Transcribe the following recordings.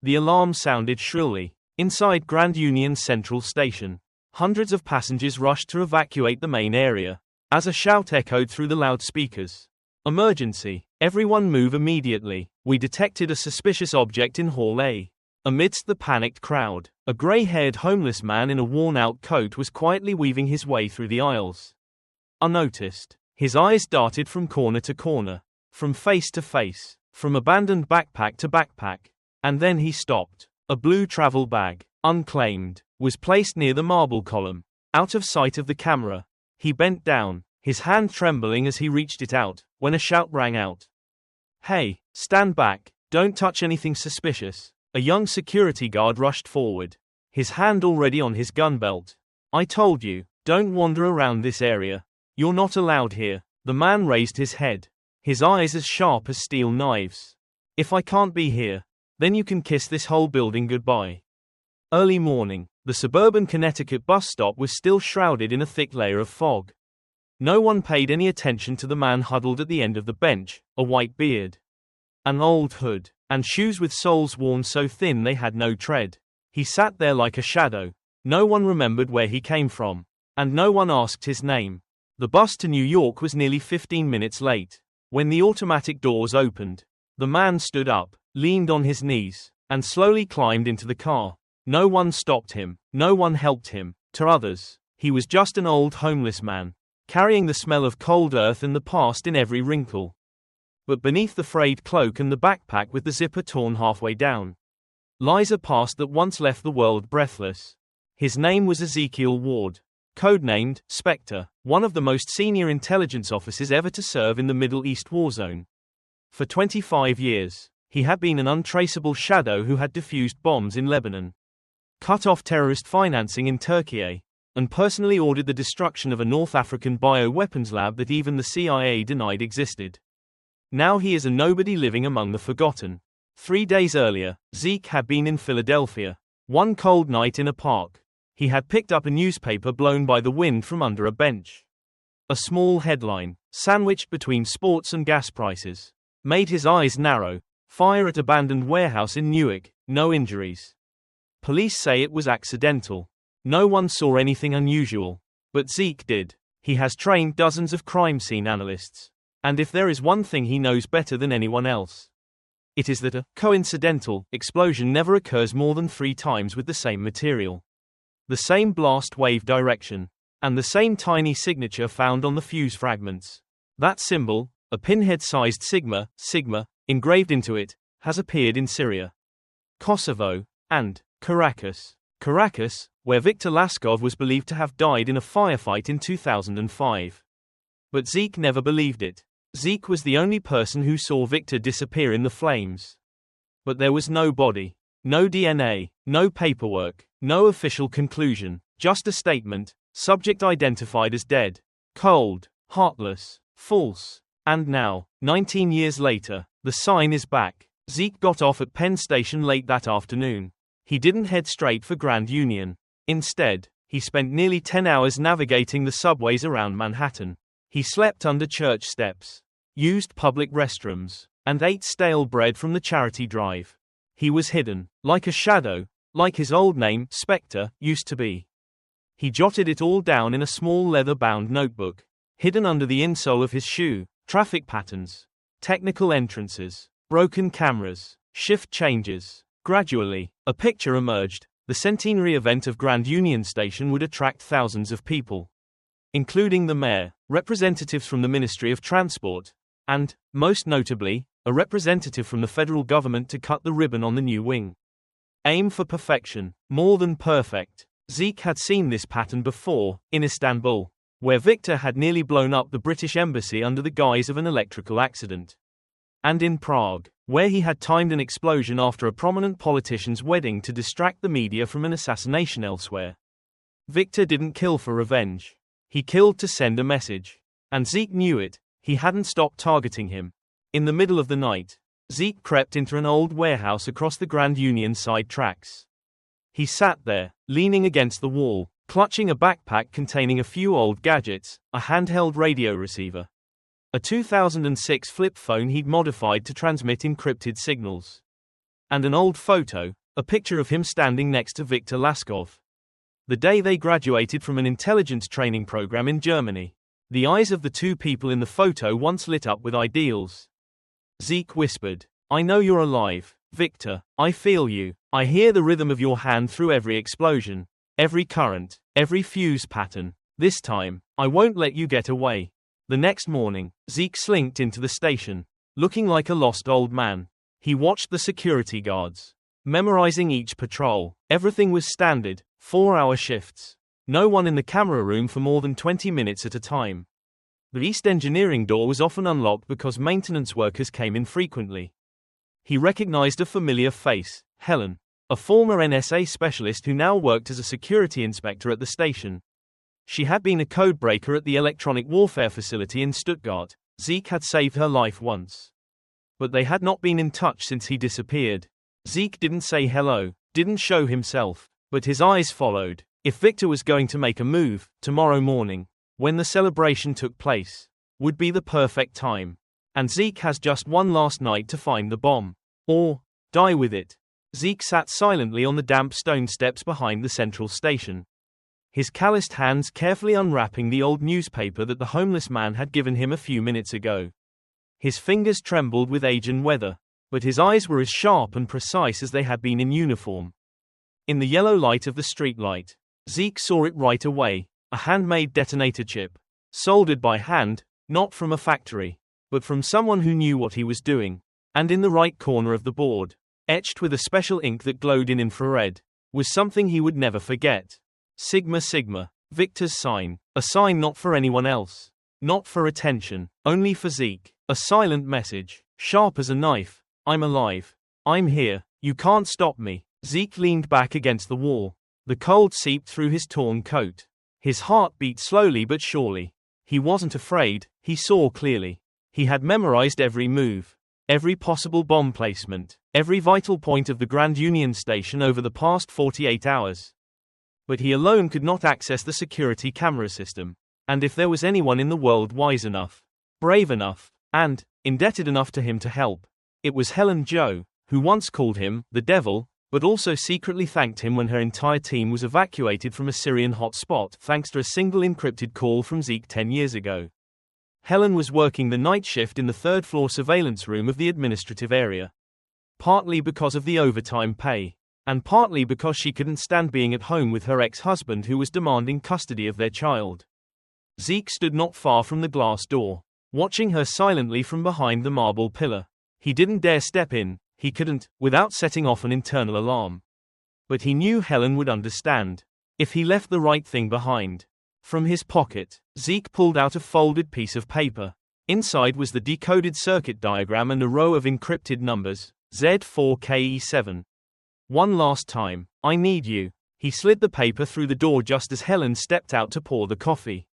The alarm sounded shrilly. Inside Grand Union Central Station, hundreds of passengers rushed to evacuate the main area, as a shout echoed through the loudspeakers. Emergency! Everyone move immediately. We detected a suspicious object in Hall A. Amidst the panicked crowd, a grey-haired homeless man in a worn-out coat was quietly weaving his way through the aisles. Unnoticed, his eyes darted from corner to corner, from face to face, from abandoned backpack to backpack. And then he stopped. A blue travel bag, unclaimed, was placed near the marble column, out of sight of the camera. He bent down, his hand trembling as he reached it out, when a shout rang out. "Hey, stand back, don't touch anything suspicious." A young security guard rushed forward, his hand already on his gun belt. "I told you, don't wander around this area. You're not allowed here." The man raised his head, his eyes as sharp as steel knives. "If I can't be here, then you can kiss this whole building goodbye." Early morning, the suburban Connecticut bus stop was still shrouded in a thick layer of fog. No one paid any attention to the man huddled at the end of the bench, a white beard, an old hood, and shoes with soles worn so thin they had no tread. He sat there like a shadow. No one remembered where he came from, and no one asked his name. The bus to New York was nearly 15 minutes late. When the automatic doors opened, the man stood up, leaned on his knees, and slowly climbed into the car. No one stopped him, no one helped him. To others, he was just an old homeless man, carrying the smell of cold earth and the past in every wrinkle. But beneath the frayed cloak and the backpack with the zipper torn halfway down, lies a past that once left the world breathless. His name was Ezekiel Ward, codenamed Spectre, one of the most senior intelligence officers ever to serve in the Middle East war zone. For 25 years, he had been an untraceable shadow who had defused bombs in Lebanon, cut off terrorist financing in Turkey, and personally ordered the destruction of a North African bioweapons lab that even the CIA denied existed. Now he is a nobody living among the forgotten. 3 days earlier, Zeke had been in Philadelphia. One cold night in a park, he had picked up a newspaper blown by the wind from under a bench. A small headline, sandwiched between sports and gas prices, made his eyes narrow. Fire at abandoned warehouse in Newark, no injuries. Police say it was accidental. No one saw anything unusual. But Zeke did. He has trained dozens of crime scene analysts. And if there is one thing he knows better than anyone else, it is that a coincidental explosion never occurs more than 3 times with the same material, the same blast wave direction, and the same tiny signature found on the fuse fragments. That symbol, a pinhead-sized sigma, engraved into it, has appeared in Syria, Kosovo, and Caracas, where Viktor Laskov was believed to have died in a firefight in 2005. But Zeke never believed it. Zeke was the only person who saw Viktor disappear in the flames. But there was no body, no DNA, no paperwork, no official conclusion, just a statement, subject identified as dead, cold, heartless, false. And now, 19 years later, the sign is back. Zeke got off at Penn Station late that afternoon. He didn't head straight for Grand Union. Instead, he spent nearly 10 hours navigating the subways around Manhattan. He slept under church steps, used public restrooms, and ate stale bread from the charity drive. He was hidden, like a shadow, like his old name, Spectre, used to be. He jotted it all down in a small leather-bound notebook, hidden under the insole of his shoe. Traffic patterns, technical entrances, broken cameras, shift changes. Gradually, a picture emerged. The centenary event of Grand Union Station would attract thousands of people, including the mayor, representatives from the Ministry of Transport, and, most notably, a representative from the federal government to cut the ribbon on the new wing. Aim for perfection, more than perfect. Zeke had seen this pattern before, in Istanbul, where Viktor had nearly blown up the British embassy under the guise of an electrical accident. And in Prague, where he had timed an explosion after a prominent politician's wedding to distract the media from an assassination elsewhere. Viktor didn't kill for revenge. He killed to send a message. And Zeke knew it. He hadn't stopped targeting him. In the middle of the night, Zeke crept into an old warehouse across the Grand Union side tracks. He sat there, leaning against the wall, clutching a backpack containing a few old gadgets, a handheld radio receiver, a 2006 flip phone he'd modified to transmit encrypted signals, And an old photo, a picture of him standing next to Viktor Laskov. The day they graduated from an intelligence training program in Germany. The eyes of the two people in the photo once lit up with ideals. Zeke whispered, "I know you're alive, Viktor. I feel you. I hear the rhythm of your hand through every explosion, every current, every fuse pattern. This time, I won't let you get away." The next morning, Zeke slinked into the station, looking like a lost old man. He watched the security guards, memorizing each patrol. Everything was standard, 4-hour shifts. No one in the camera room for more than 20 minutes at a time. The east engineering door was often unlocked because maintenance workers came in frequently. He recognized a familiar face, Helen, a former NSA specialist who now worked as a security inspector at the station. She had been a codebreaker at the electronic warfare facility in Stuttgart. Zeke had saved her life once. But they had not been in touch since he disappeared. Zeke didn't say hello, didn't show himself, but his eyes followed. If Viktor was going to make a move, tomorrow morning, when the celebration took place, would be the perfect time. And Zeke has just one last night to find the bomb. Or die with it. Zeke sat silently on the damp stone steps behind the central station. His calloused hands carefully unwrapping the old newspaper that the homeless man had given him a few minutes ago. His fingers trembled with age and weather, but his eyes were as sharp and precise as they had been in uniform. In the yellow light of the streetlight, Zeke saw it right away, a handmade detonator chip, soldered by hand, not from a factory, but from someone who knew what he was doing. And in the right corner of the board, etched with a special ink that glowed in infrared, was something he would never forget. Sigma Sigma, Viktor's sign, a sign not for anyone else, not for attention, only for Zeke, a silent message, sharp as a knife. I'm alive. I'm here. You can't stop me. Zeke leaned back against the wall. The cold seeped through his torn coat. His heart beat slowly but surely. He wasn't afraid, he saw clearly. He had memorized every move, every possible bomb placement, every vital point of the Grand Union Station over the past 48 hours. But he alone could not access the security camera system. And if there was anyone in the world wise enough, brave enough, and indebted enough to him to help, it was Helen Jo, who once called him the devil, but also secretly thanked him when her entire team was evacuated from a Syrian hotspot thanks to a single encrypted call from Zeke 10 years ago. Helen was working the night shift in the third-floor surveillance room of the administrative area. Partly because of the overtime pay, and partly because she couldn't stand being at home with her ex-husband who was demanding custody of their child. Zeke stood not far from the glass door, watching her silently from behind the marble pillar. He didn't dare step in. He couldn't, without setting off an internal alarm. But he knew Helen would understand, if he left the right thing behind. From his pocket, Zeke pulled out a folded piece of paper. Inside was the decoded circuit diagram and a row of encrypted numbers, Z4KE7. One last time, I need you. He slid the paper through the door just as Helen stepped out to pour the coffee.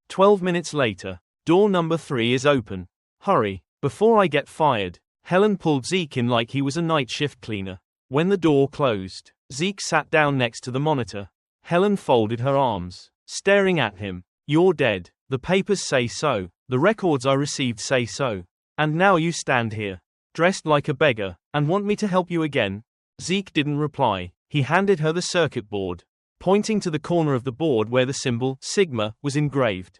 12 minutes later, door number 3 is open. Hurry, before I get fired. Helen pulled Zeke in like he was a night shift cleaner. When the door closed, Zeke sat down next to the monitor. Helen folded her arms, staring at him. You're dead. The papers say so. The records I received say so. And now you stand here, dressed like a beggar, and want me to help you again? Zeke didn't reply. He handed her the circuit board, pointing to the corner of the board where the symbol, Sigma, was engraved.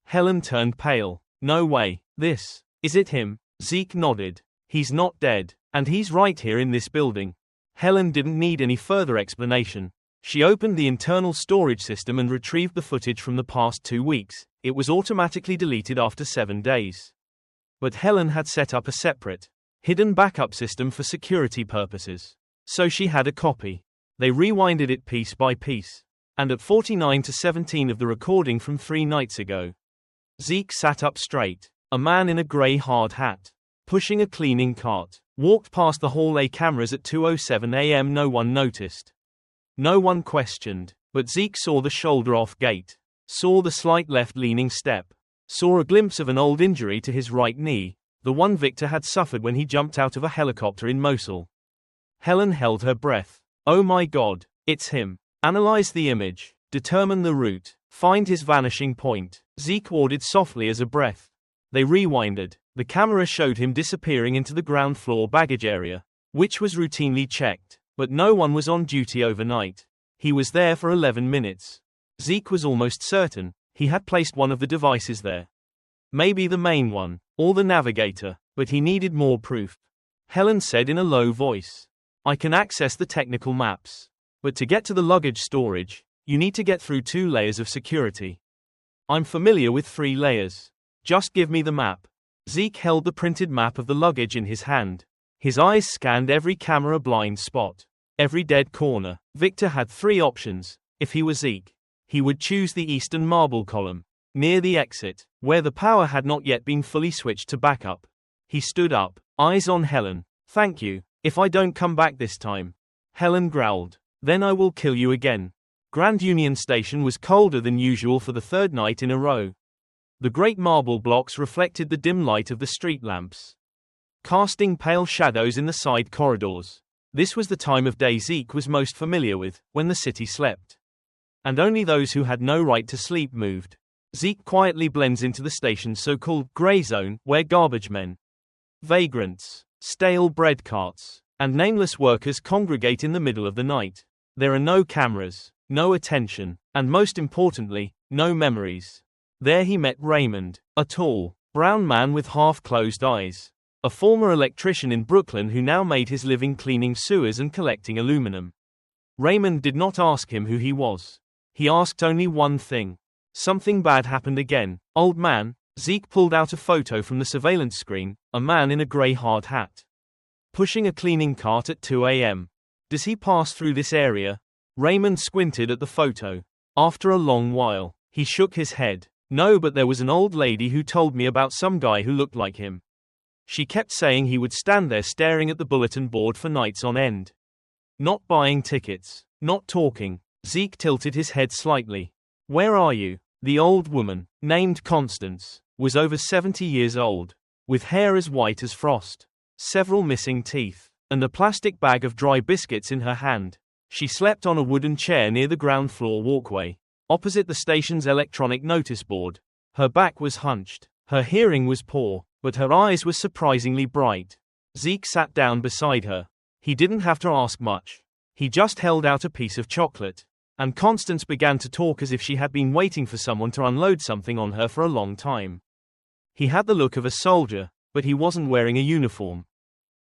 Helen turned pale. No way. Is it him? Zeke nodded. He's not dead, and he's right here in this building. Helen didn't need any further explanation. She opened the internal storage system and retrieved the footage from the past 2 weeks. It was automatically deleted after 7 days. But Helen had set up a separate, hidden backup system for security purposes. So she had a copy. They rewinded it piece by piece. And at 49:17 of the recording from 3 nights ago, Zeke sat up straight. A man in a grey hard hat, pushing a cleaning cart, walked past the Hall A cameras at 2:07 a.m. No one noticed. No one questioned, but Zeke saw the shoulder-off gait, saw the slight left-leaning step, saw a glimpse of an old injury to his right knee, the one Viktor had suffered when he jumped out of a helicopter in Mosul. Helen held her breath. Oh my God, it's him. Analyze the image, determine the route, find his vanishing point, Zeke ordered softly as a breath. They rewinded. The camera showed him disappearing into the ground floor baggage area. which was routinely checked, but no one was on duty overnight. He was there for 11 minutes. Zeke was almost certain he had placed one of the devices there. Maybe the main one, or the navigator, but he needed more proof. Helen said in a low voice, "I can access the technical maps. But to get to the luggage storage, you need to get through 2 layers of security. I'm familiar with 3 layers. Just give me the map." Zeke held the printed map of the luggage in his hand. His eyes scanned every camera blind spot, every dead corner. Victor had 3 options. If he were Zeke, he would choose the eastern marble column, near the exit, where the power had not yet been fully switched to backup. He stood up, eyes on Helen. "Thank you. If I don't come back this time," Helen growled, "then I will kill you again." Grand Union Station was colder than usual for the 3rd night in a row. The great marble blocks reflected the dim light of the street lamps, casting pale shadows in the side corridors. This was the time of day Zeke was most familiar with, when the city slept. And only those who had no right to sleep moved. Zeke quietly blends into the station's so-called gray zone, where garbage men, vagrants, stale bread carts, and nameless workers congregate in the middle of the night. There are no cameras, no attention, and most importantly, no memories. There he met Raymond, a tall, brown man with half-closed eyes. A former electrician in Brooklyn who now made his living cleaning sewers and collecting aluminum. Raymond did not ask him who he was. He asked only one thing. "Something bad happened again, old man?" Zeke pulled out a photo from the surveillance screen, a man in a gray hard hat, pushing a cleaning cart at 2 a.m. "Does he pass through this area?" Raymond squinted at the photo. After a long while, he shook his head. "No, but there was an old lady who told me about some guy who looked like him. She kept saying he would stand there staring at the bulletin board for nights on end. Not buying tickets, not talking." Zeke tilted his head slightly. "Where are you?" The old woman, named Constance, was over 70 years old, with hair as white as frost, several missing teeth, and a plastic bag of dry biscuits in her hand. She slept on a wooden chair near the ground floor walkway, opposite the station's electronic notice board. Her back was hunched, her hearing was poor, but her eyes were surprisingly bright. Zeke sat down beside her. He didn't have to ask much. He just held out a piece of chocolate, and Constance began to talk as if she had been waiting for someone to unload something on her for a long time. He had the look of a soldier, but he wasn't wearing a uniform.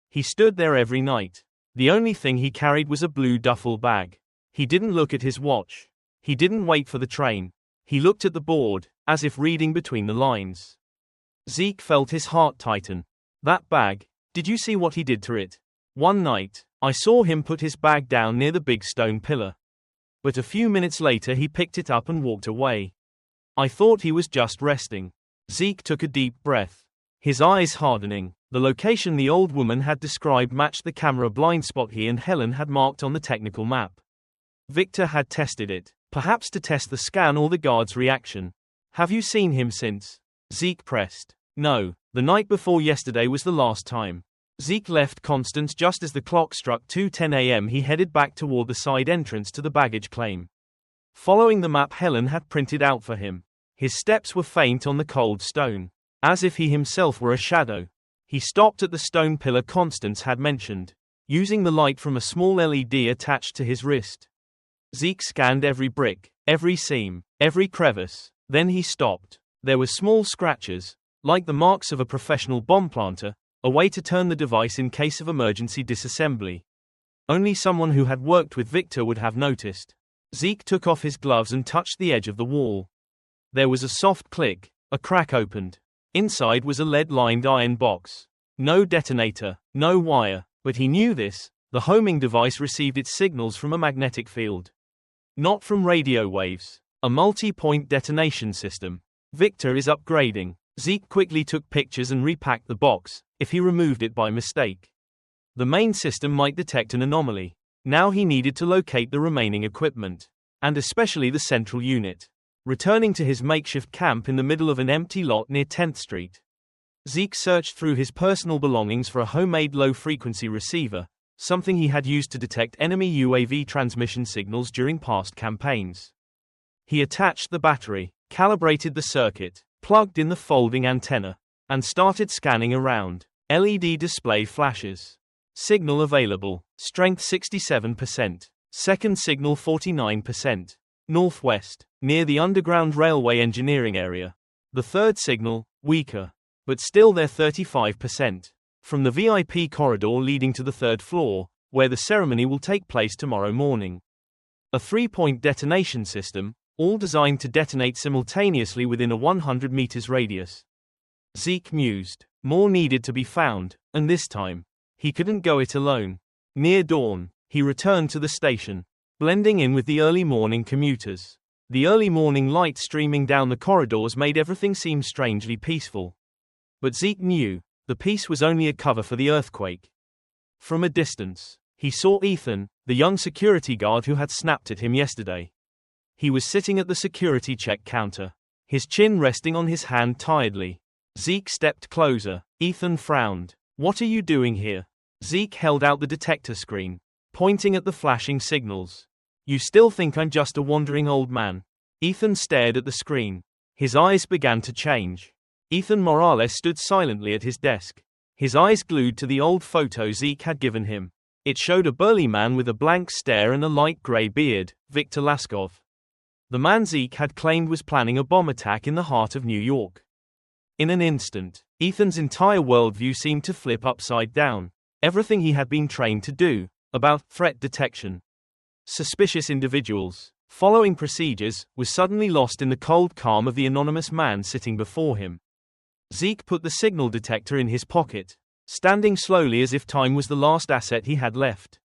He stood there every night. The only thing he carried was a blue duffel bag. He didn't look at his watch. He didn't wait for the train. He looked at the board, as if reading between the lines. Zeke felt his heart tighten. That bag, did you see what he did to it? One night, I saw him put his bag down near the big stone pillar. But a few minutes later he picked it up and walked away. I thought he was just resting. Zeke took a deep breath, his eyes hardening. The location the old woman had described matched the camera blind spot he and Helen had marked on the technical map. Victor had tested it, perhaps to test the scan or the guard's reaction. "Have you seen him since?" Zeke pressed. "No, the night before yesterday was the last time." Zeke left Constance just as the clock struck 2:10 a.m. He headed back toward the side entrance to the baggage claim, following the map Helen had printed out for him. His steps were faint on the cold stone, as if he himself were a shadow. He stopped at the stone pillar Constance had mentioned, using the light from a small LED attached to his wrist. Zeke scanned every brick, every seam, every crevice. Then he stopped. There were small scratches, like the marks of a professional bomb planter, a way to turn the device in case of emergency disassembly. Only someone who had worked with Victor would have noticed. Zeke took off his gloves and touched the edge of the wall. There was a soft click, a crack opened. Inside was a lead-lined iron box. No detonator, no wire, but he knew this. The homing device received its signals from a magnetic field, not from radio waves. A multi-point detonation system. Victor is upgrading. Zeke quickly took pictures and repacked the box, if he removed it by mistake. The main system might detect an anomaly. Now he needed to locate the remaining equipment, and especially the central unit. Returning to his makeshift camp in the middle of an empty lot near 10th Street, Zeke searched through his personal belongings for a homemade low-frequency receiver, something he had used to detect enemy UAV transmission signals during past campaigns. He attached the battery, calibrated the circuit, plugged in the folding antenna, and started scanning around. LED display flashes. Signal available. Strength 67%. Second signal 49%. Northwest, near the Underground Railway engineering area. The third signal, weaker. But still they're 35%. From the VIP corridor leading to the third floor, where the ceremony will take place tomorrow morning. A 3-point detonation system, all designed to detonate simultaneously within a 100 meters radius. Zeke mused. More needed to be found, and this time, he couldn't go it alone. Near dawn, he returned to the station, blending in with the early morning commuters. The early morning light streaming down the corridors made everything seem strangely peaceful. But Zeke knew, the peace was only a cover for the earthquake. From a distance, he saw Ethan, the young security guard who had snapped at him yesterday. He was sitting at the security check counter, his chin resting on his hand tiredly. Zeke stepped closer. Ethan frowned. "What are you doing here?" Zeke held out the detector screen, pointing at the flashing signals. "You still think I'm just a wandering old man?" Ethan stared at the screen. His eyes began to change. Ethan Morales stood silently at his desk, his eyes glued to the old photo Zeke had given him. It showed a burly man with a blank stare and a light gray beard, Victor Laskov. The man Zeke had claimed was planning a bomb attack in the heart of New York. In an instant, Ethan's entire worldview seemed to flip upside down. Everything he had been trained to do, about threat detection, suspicious individuals, following procedures, was suddenly lost in the cold calm of the anonymous man sitting before him. Zeke put the signal detector in his pocket, standing slowly as if time was the last asset he had left.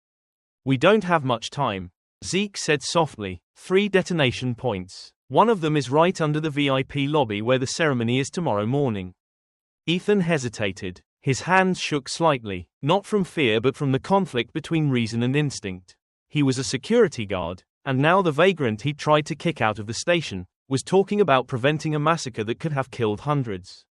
"We don't have much time," Zeke said softly. 3 detonation points. One of them is right under the VIP lobby where the ceremony is tomorrow morning. Ethan hesitated. His hands shook slightly, not from fear but from the conflict between reason and instinct. He was a security guard, and now the vagrant he tried to kick out of the station was talking about preventing a massacre that could have killed hundreds.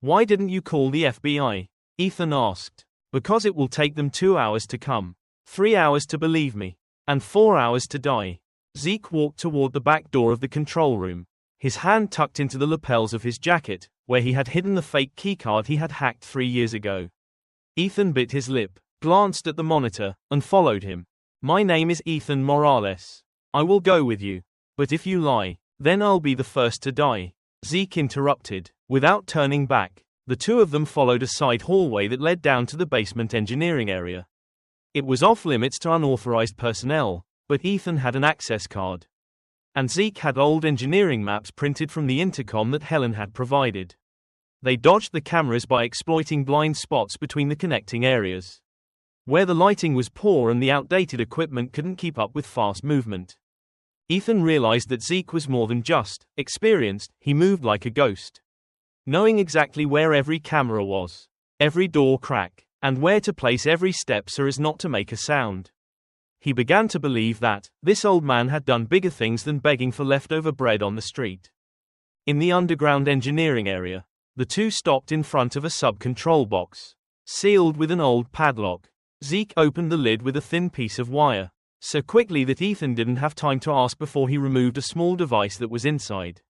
"Why didn't you call the FBI?" Ethan asked. "Because it will take them 2 hours to come, 3 hours to believe me, and 4 hours to die." Zeke walked toward the back door of the control room, his hand tucked into the lapels of his jacket, where he had hidden the fake keycard he had hacked 3 years ago. Ethan bit his lip, glanced at the monitor, and followed him. "My name is Ethan Morales. I will go with you. But if you lie, then I'll be the first to die." Zeke interrupted. Without turning back, the two of them followed a side hallway that led down to the basement engineering area. It was off limits to unauthorized personnel, but Ethan had an access card. And Zeke had old engineering maps printed from the intercom that Helen had provided. They dodged the cameras by exploiting blind spots between the connecting areas, where the lighting was poor and the outdated equipment couldn't keep up with fast movement. Ethan realized that Zeke was more than just experienced, he moved like a ghost, knowing exactly where every camera was, every door crack, and where to place every step so as not to make a sound. He began to believe that this old man had done bigger things than begging for leftover bread on the street. In the underground engineering area, the two stopped in front of a sub-control box, sealed with an old padlock. Zeke opened the lid with a thin piece of wire, so quickly that Ethan didn't have time to ask before he removed a small device that was inside.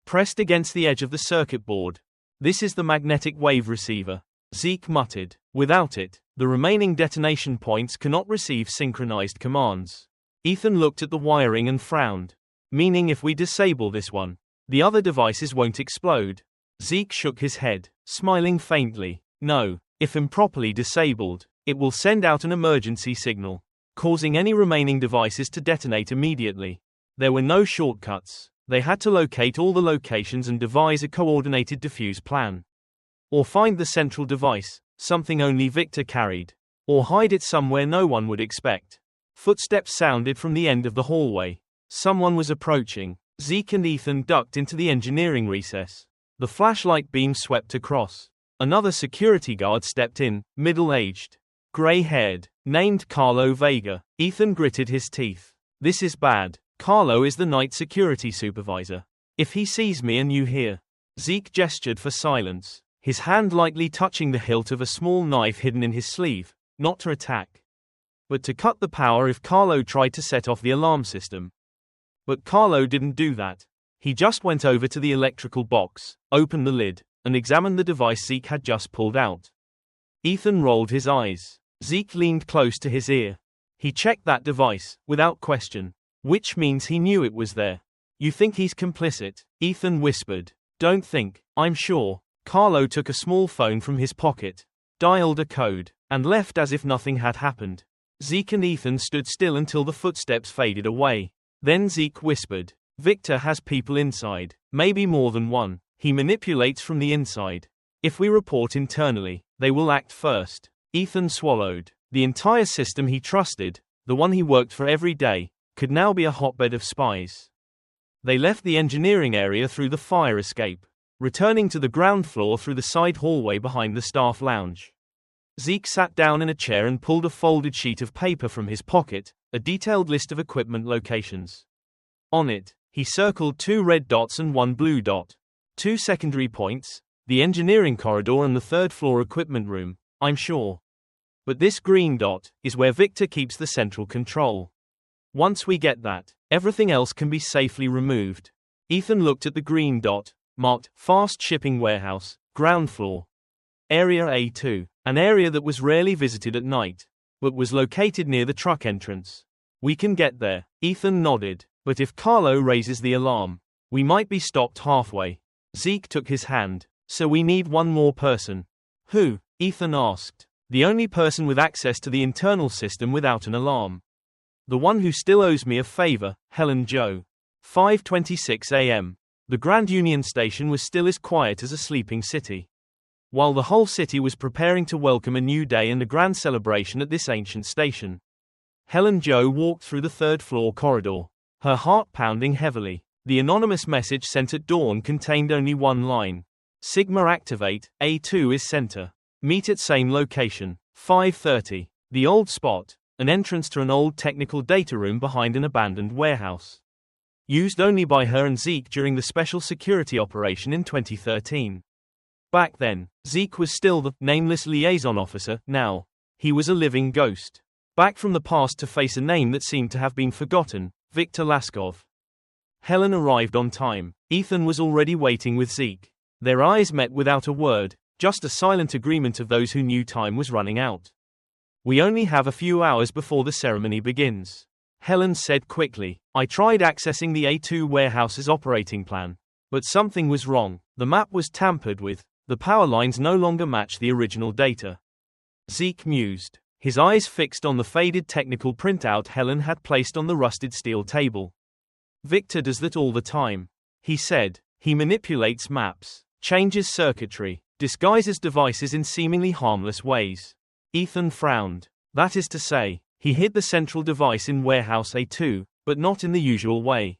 Pressed against the edge of the circuit board. "This is the magnetic wave receiver," Zeke muttered. "Without it, the remaining detonation points cannot receive synchronized commands." Ethan looked at the wiring and frowned. "Meaning if we disable this one, the other devices won't explode?" Zeke shook his head, smiling faintly. "No, if improperly disabled, it will send out an emergency signal, causing any remaining devices to detonate immediately." There were no shortcuts. They had to locate all the locations and devise a coordinated defuse plan. Or find the central device, something only Victor carried. Or hide it somewhere no one would expect. Footsteps sounded from the end of the hallway. Someone was approaching. Zeke and Ethan ducked into the engineering recess. The flashlight beam swept across. Another security guard stepped in, middle-aged, gray-haired, named Carlo Vega. Ethan gritted his teeth. "This is bad. Carlo is the night security supervisor. If he sees me and you here." Zeke gestured for silence, his hand lightly touching the hilt of a small knife hidden in his sleeve, not to attack, but to cut the power if Carlo tried to set off the alarm system. But Carlo didn't do that. He just went over to the electrical box, opened the lid, and examined the device Zeke had just pulled out. Ethan rolled his eyes. Zeke leaned close to his ear. He checked that device, without question. Which means he knew it was there. You think he's complicit? Ethan whispered. Don't think, I'm sure. Carlo took a small phone from his pocket, dialed a code, and left as if nothing had happened. Zeke and Ethan stood still until the footsteps faded away. Then Zeke whispered, Victor has people inside, maybe more than one. He manipulates from the inside. If we report internally, they will act first. Ethan swallowed. The entire system he trusted, the one he worked for every day, could now be a hotbed of spies. They left the engineering area through the fire escape, returning to the ground floor through the side hallway behind the staff lounge. Zeke sat down in a chair and pulled a folded sheet of paper from his pocket, a detailed list of equipment locations. On it, he circled 2 red dots and 1 blue dot. 2 secondary points, the engineering corridor and the 3rd floor equipment room, I'm sure. But this green dot is where Victor keeps the central control. Once we get that, everything else can be safely removed. Ethan looked at the green dot, marked Fast Shipping Warehouse, ground floor. Area A2, an area that was rarely visited at night, but was located near the truck entrance. We can get there. Ethan nodded, but if Carlo raises the alarm, we might be stopped halfway. Zeke took his hand. So we need one more person. Who? Ethan asked. The only person with access to the internal system without an alarm. The one who still owes me a favor, Helen Joe. 5:26 a.m. The Grand Union Station was still as quiet as a sleeping city. While the whole city was preparing to welcome a new day and a grand celebration at this ancient station, Helen Joe walked through the 3rd floor corridor, her heart pounding heavily. The anonymous message sent at dawn contained only one line. Sigma activate, A2 is center. Meet at same location, 5:30. The old spot, an entrance to an old technical data room behind an abandoned warehouse. Used only by her and Zeke during the special security operation in 2013. Back then, Zeke was still the nameless liaison officer. Now, he was a living ghost. Back from the past to face a name that seemed to have been forgotten, Victor Laskov. Helen arrived on time. Ethan was already waiting with Zeke. Their eyes met without a word, just a silent agreement of those who knew time was running out. We only have a few hours before the ceremony begins. Helen said quickly. I tried accessing the A2 warehouse's operating plan, but something was wrong. The map was tampered with. The power lines no longer match the original data. Zeke mused, his eyes fixed on the faded technical printout Helen had placed on the rusted steel table. Victor does that all the time, he said. He manipulates maps, changes circuitry, disguises devices in seemingly harmless ways. Ethan frowned. That is to say, he hid the central device in Warehouse A2, but not in the usual way.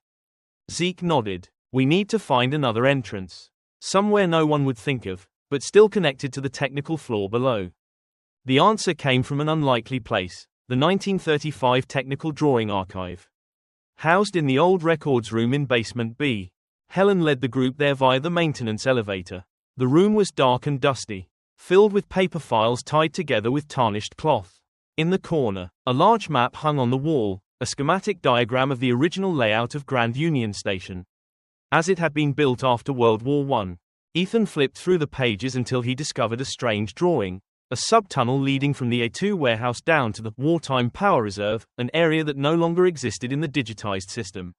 Zeke nodded. We need to find another entrance. Somewhere no one would think of, but still connected to the technical floor below. The answer came from an unlikely place, the 1935 Technical Drawing Archive. Housed in the old records room in Basement B. Helen led the group there via the maintenance elevator. The room was dark and dusty, filled with paper files tied together with tarnished cloth. In the corner, a large map hung on the wall, a schematic diagram of the original layout of Grand Union Station, as it had been built after World War I. Ethan flipped through the pages until he discovered a strange drawing, a subtunnel leading from the A2 warehouse down to the wartime power reserve, an area that no longer existed in the digitized system.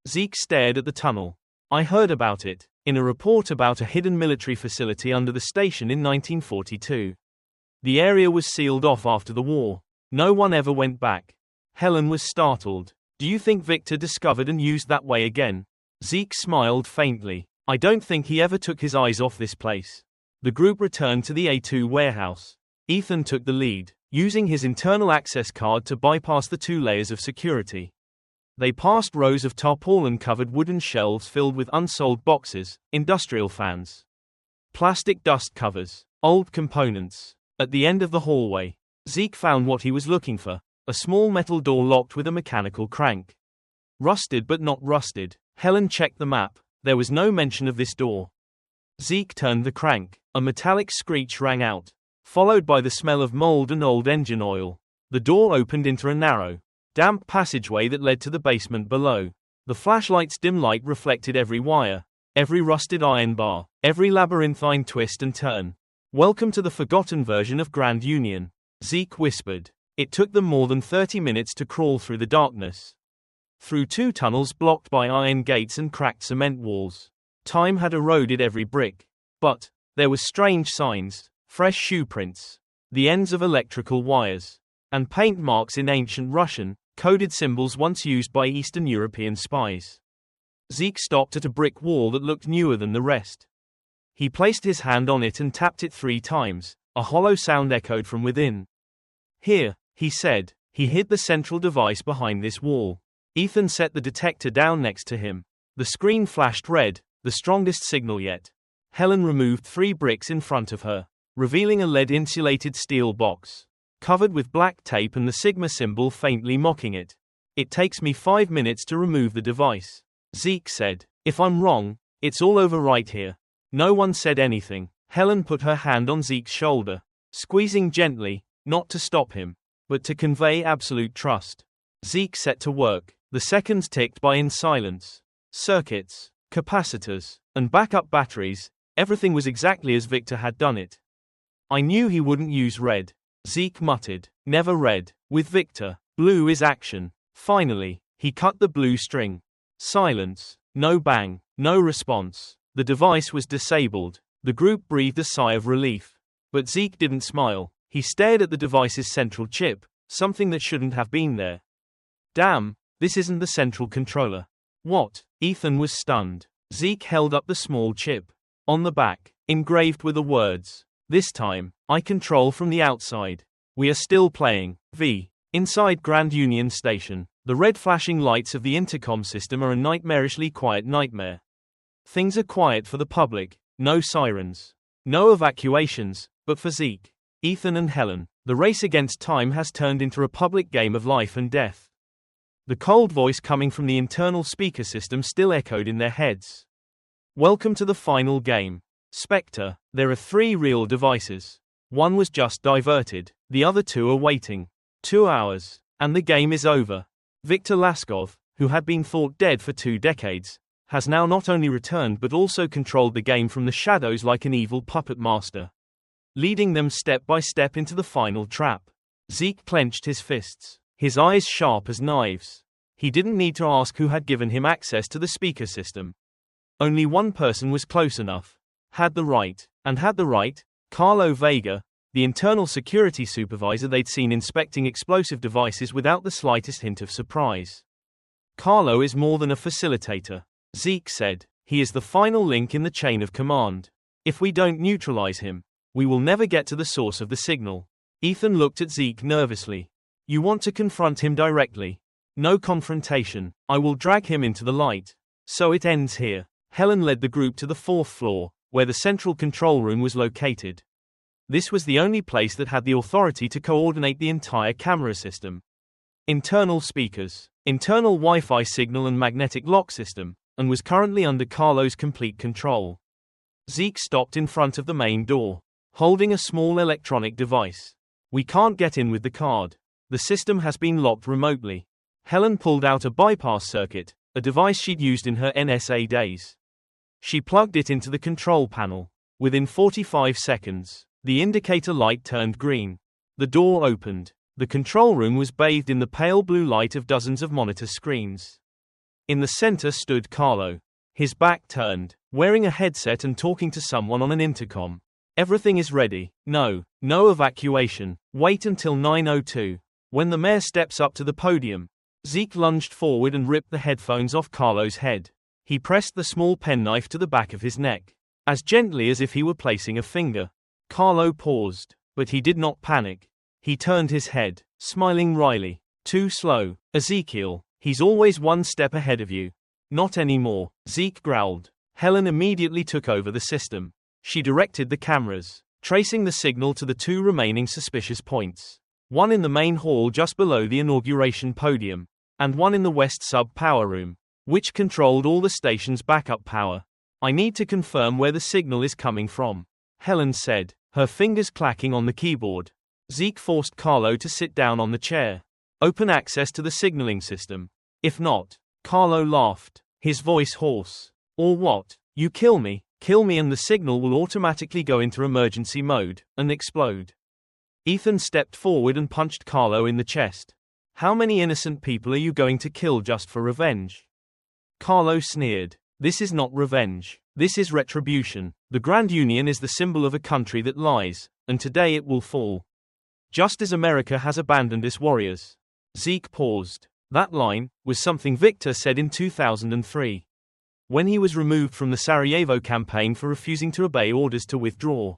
Zeke stared at the tunnel. I heard about it, in a report about a hidden military facility under the station in 1942. The area was sealed off after the war. No one ever went back. Helen was startled. Do you think Victor discovered and used that way again? Zeke smiled faintly. I don't think he ever took his eyes off this place. The group returned to the A2 warehouse. Ethan took the lead, using his internal access card to bypass the 2 layers of security. They passed rows of tarpaulin-covered wooden shelves filled with unsold boxes, industrial fans, plastic dust covers, old components. At the end of the hallway, Zeke found what he was looking for, a small metal door locked with a mechanical crank. Rusted but not rusted. Helen checked the map. There was no mention of this door. Zeke turned the crank. A metallic screech rang out, followed by the smell of mold and old engine oil. The door opened into a narrow, damp passageway that led to the basement below. The flashlight's dim light reflected every wire, every rusted iron bar, every labyrinthine twist and turn. Welcome to the forgotten version of Grand Union. Zeke whispered. It took them more than 30 minutes to crawl through the darkness. Through 2 tunnels blocked by iron gates and cracked cement walls. Time had eroded every brick. But there were strange signs, fresh shoe prints, the ends of electrical wires, and paint marks in ancient Russian, coded symbols once used by Eastern European spies. Zeke stopped at a brick wall that looked newer than the rest. He placed his hand on it and tapped it 3 times. A hollow sound echoed from within. Here, he said. He hid the central device behind this wall. Ethan set the detector down next to him. The screen flashed red, the strongest signal yet. Helen removed 3 bricks in front of her, revealing a lead-insulated steel box, covered with black tape and the Sigma symbol faintly mocking it. It takes me 5 minutes to remove the device, Zeke said. If I'm wrong, it's all over right here. No one said anything. Helen put her hand on Zeke's shoulder, squeezing gently, not to stop him, but to convey absolute trust. Zeke set to work. The seconds ticked by in silence. Circuits, capacitors, and backup batteries, everything was exactly as Victor had done it. I knew he wouldn't use red, Zeke muttered. Never red. With Victor, blue is action. Finally, he cut the blue string. Silence. No bang. No response. The device was disabled. The group breathed a sigh of relief. But Zeke didn't smile. He stared at the device's central chip, something that shouldn't have been there. Damn, this isn't the central controller. What? Ethan was stunned. Zeke held up the small chip. On the back, engraved were the words, "This time, I control from the outside." We are still playing. Inside Grand Union Station, the red flashing lights of the intercom system are a nightmarishly quiet nightmare. Things are quiet for the public. No sirens. No evacuations, but for Zeke, Ethan and Helen, the race against time has turned into a public game of life and death. The cold voice coming from the internal speaker system still echoed in their heads. Welcome to the final game. Spectre, there are 3 real devices. One was just diverted, the other 2 are waiting. 2 hours, and the game is over. Victor Laskov, who had been thought dead for 2 decades, has now not only returned but also controlled the game from the shadows like an evil puppet master, leading them step by step into the final trap. Zeke clenched his fists, his eyes sharp as knives. He didn't need to ask who had given him access to the speaker system. Only one person was close enough, had the right, Carlo Vega, the internal security supervisor they'd seen inspecting explosive devices without the slightest hint of surprise. Carlo is more than a facilitator, Zeke said. He is the final link in the chain of command. If we don't neutralize him, we will never get to the source of the signal. Ethan looked at Zeke nervously. You want to confront him directly? No confrontation. I will drag him into the light. So it ends here. Helen led the group to the 4th floor, where the central control room was located. This was the only place that had the authority to coordinate the entire camera system. Internal speakers, internal Wi-Fi signal and magnetic lock system, and was currently under Carlo's complete control. Zeke stopped in front of the main door, holding a small electronic device. We can't get in with the card. The system has been locked remotely. Helen pulled out a bypass circuit, a device she'd used in her NSA days. She plugged it into the control panel. Within 45 seconds, the indicator light turned green. The door opened. The control room was bathed in the pale blue light of dozens of monitor screens. In the center stood Carlo, his back turned, wearing a headset and talking to someone on an intercom. Everything is ready. No evacuation. Wait until 9:02. When the mayor steps up to the podium, Zeke lunged forward and ripped the headphones off Carlo's head. He pressed the small penknife to the back of his neck, as gently as if he were placing a finger. Carlo paused, but he did not panic. He turned his head, smiling wryly. Too slow, Ezekiel. He's always one step ahead of you. Not anymore, Zeke growled. Helen immediately took over the system. She directed the cameras, tracing the signal to the 2 remaining suspicious points. One in the main hall just below the inauguration podium, and one in the west sub-power room, which controlled all the station's backup power. I need to confirm where the signal is coming from, Helen said, her fingers clacking on the keyboard. Zeke forced Carlo to sit down on the chair. Open access to the signaling system. If not, Carlo laughed, his voice hoarse. Or what? You kill me and the signal will automatically go into emergency mode, and explode. Ethan stepped forward and punched Carlo in the chest. How many innocent people are you going to kill just for revenge? Carlo sneered. This is not revenge. This is retribution. The Grand Union is the symbol of a country that lies, and today it will fall. Just as America has abandoned its warriors. Zeke paused. That line was something Victor said in 2003. When he was removed from the Sarajevo campaign for refusing to obey orders to withdraw.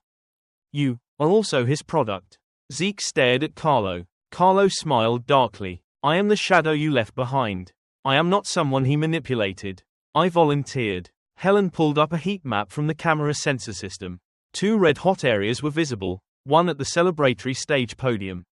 You are also his product. Zeke stared at Carlo. Carlo smiled darkly. I am the shadow you left behind. I am not someone he manipulated. I volunteered. Helen pulled up a heat map from the camera sensor system. 2 red-hot areas were visible, one at the celebratory stage podium,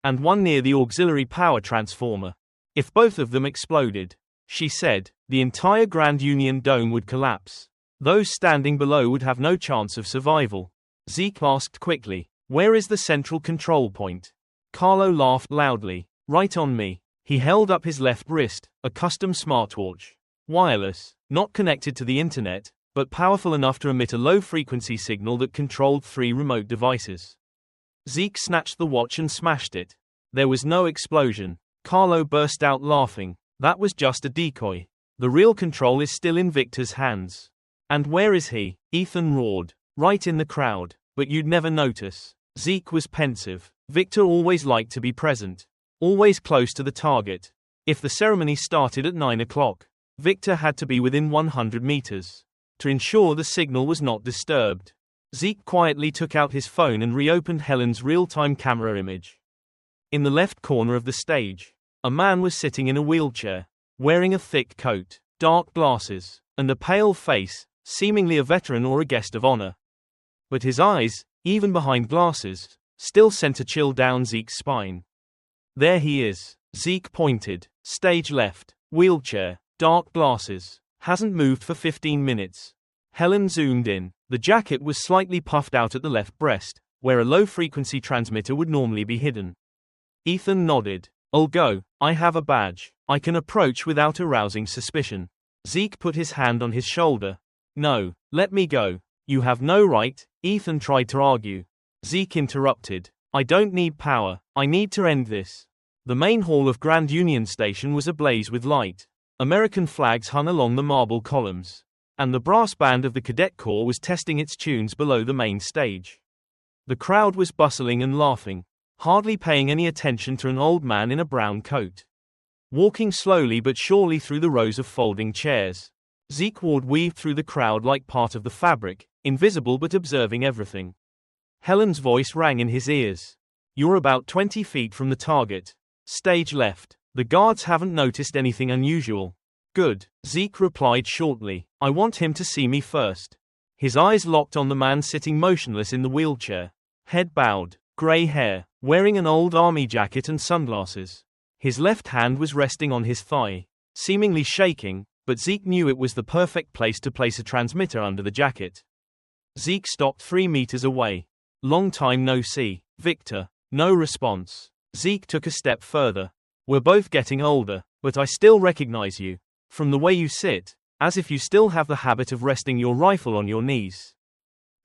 and one near the auxiliary power transformer. If both of them exploded, she said, the entire Grand Union dome would collapse. Those standing below would have no chance of survival. Zeke asked quickly, where is the central control point? Carlo laughed loudly. Right on me. He held up his left wrist, a custom smartwatch. Wireless, not connected to the internet, but powerful enough to emit a low-frequency signal that controlled 3 remote devices. Zeke snatched the watch and smashed it. There was no explosion. Carlo burst out laughing. That was just a decoy. The real control is still in Victor's hands. And where is he? Ethan roared. Right in the crowd. But you'd never notice. Zeke was pensive. Victor always liked to be present. Always close to the target. If the ceremony started at 9 o'clock, Victor had to be within 100 meters. To ensure the signal was not disturbed. Zeke quietly took out his phone and reopened Helen's real-time camera image. In the left corner of the stage, a man was sitting in a wheelchair, wearing a thick coat, dark glasses, and a pale face, seemingly a veteran or a guest of honor. But his eyes, even behind glasses, still sent a chill down Zeke's spine. There he is. Zeke pointed. Stage left. Wheelchair. Dark glasses. Hasn't moved for 15 minutes. Helen zoomed in. The jacket was slightly puffed out at the left breast, where a low-frequency transmitter would normally be hidden. Ethan nodded. I'll go. I have a badge. I can approach without arousing suspicion. Zeke put his hand on his shoulder. No, let me go. You have no right. Ethan tried to argue. Zeke interrupted. I don't need power. I need to end this. The main hall of Grand Union Station was ablaze with light. American flags hung along the marble columns, and the brass band of the Cadet Corps was testing its tunes below the main stage. The crowd was bustling and laughing, hardly paying any attention to an old man in a brown coat, walking slowly but surely through the rows of folding chairs. Zeke Ward weaved through the crowd like part of the fabric, invisible but observing everything. Helen's voice rang in his ears. You're about 20 feet from the target. Stage left. The guards haven't noticed anything unusual. Good, Zeke replied shortly. I want him to see me first. His eyes locked on the man sitting motionless in the wheelchair. Head bowed, gray hair, wearing an old army jacket and sunglasses. His left hand was resting on his thigh, seemingly shaking, but Zeke knew it was the perfect place to place a transmitter under the jacket. Zeke stopped 3 meters away. Long time no see, Victor. No response. Zeke took a step further. We're both getting older, but I still recognize you. From the way you sit, as if you still have the habit of resting your rifle on your knees.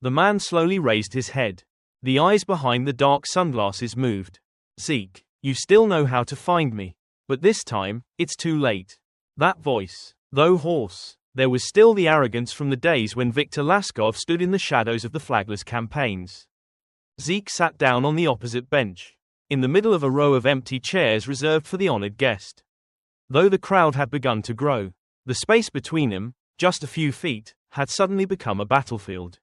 The man slowly raised his head. The eyes behind the dark sunglasses moved. Zeke, you still know how to find me. But this time, it's too late. That voice, though hoarse, there was still the arrogance from the days when Victor Laskov stood in the shadows of the flagless campaigns. Zeke sat down on the opposite bench, in the middle of a row of empty chairs reserved for the honored guest. Though the crowd had begun to grow, the space between them, just a few feet, had suddenly become a battlefield.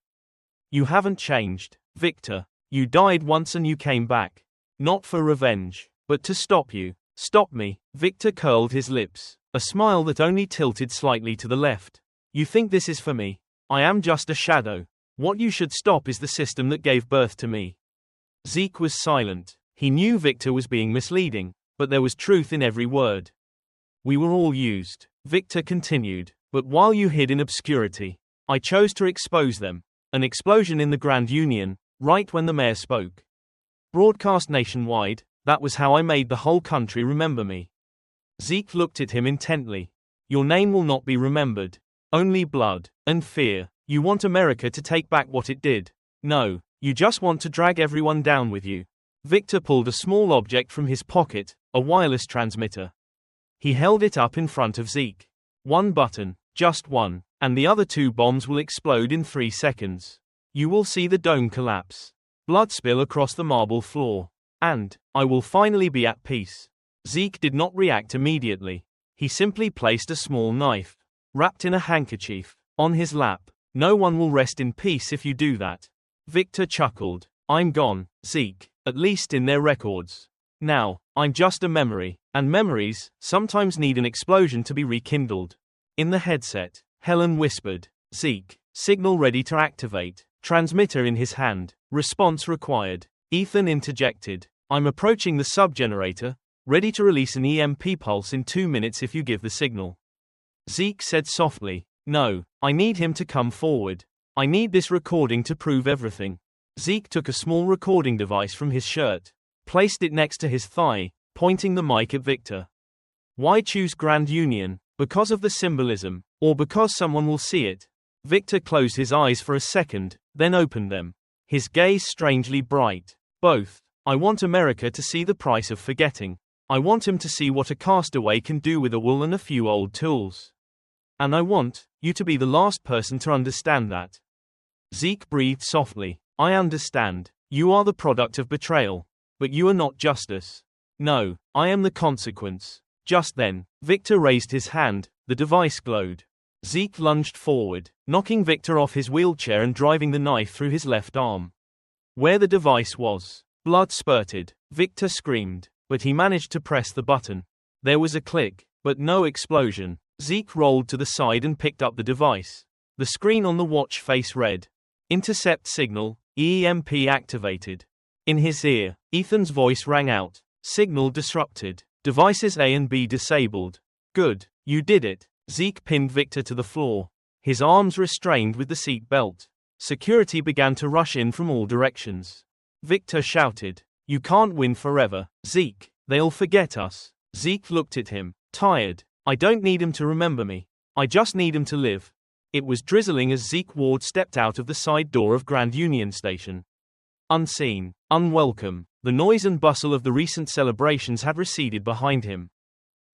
You haven't changed, Victor. You died once and you came back. Not for revenge, but to stop you. Stop me. Victor curled his lips, a smile that only tilted slightly to the left. You think this is for me? I am just a shadow. What you should stop is the system that gave birth to me. Zeke was silent. He knew Victor was being misleading, but there was truth in every word. We were all used, Victor continued, but while you hid in obscurity, I chose to expose them. An explosion in the Grand Union, right when the mayor spoke. Broadcast nationwide, that was how I made the whole country remember me. Zeke looked at him intently. Your name will not be remembered. Only blood and fear. You want America to take back what it did. No, you just want to drag everyone down with you. Victor pulled a small object from his pocket, a wireless transmitter. He held it up in front of Zeke. One button, just one, and the other two bombs will explode in 3 seconds. You will see the dome collapse. Blood spill across the marble floor. And I will finally be at peace. Zeke did not react immediately. He simply placed a small knife, wrapped in a handkerchief, on his lap. No one will rest in peace if you do that. Victor chuckled. I'm gone, Zeke, at least in their records. Now, I'm just a memory, and memories sometimes need an explosion to be rekindled. In the headset, Helen whispered, Zeke, signal ready to activate, transmitter in his hand, response required. Ethan interjected, I'm approaching the sub-generator, ready to release an EMP pulse in 2 minutes if you give the signal. Zeke said softly, no, I need him to come forward. I need this recording to prove everything. Zeke took a small recording device from his shirt, placed it next to his thigh, pointing the mic at Victor. Why choose Grand Union? Because of the symbolism, or because someone will see it? Victor closed his eyes for a second, then opened them. His gaze strangely bright. Both. I want America to see the price of forgetting. I want him to see what a castaway can do with a wool and a few old tools. And I want you to be the last person to understand that. Zeke breathed softly. I understand. You are the product of betrayal. But you are not justice. No, I am the consequence. Just then, Victor raised his hand, the device glowed. Zeke lunged forward, knocking Victor off his wheelchair and driving the knife through his left arm. Where the device was, blood spurted. Victor screamed, but he managed to press the button. There was a click, but no explosion. Zeke rolled to the side and picked up the device. The screen on the watch face read, Intercept signal, EMP activated. In his ear, Ethan's voice rang out, signal disrupted, devices A and B disabled. Good, you did it. Zeke pinned Victor to the floor, his arms restrained with the seat belt. Security began to rush in from all directions. Victor shouted, you can't win forever, Zeke, they'll forget us. Zeke looked at him, tired. I don't need him to remember me. I just need him to live. It was drizzling as Zeke Ward stepped out of the side door of Grand Union Station. Unseen, unwelcome, the noise and bustle of the recent celebrations had receded behind him.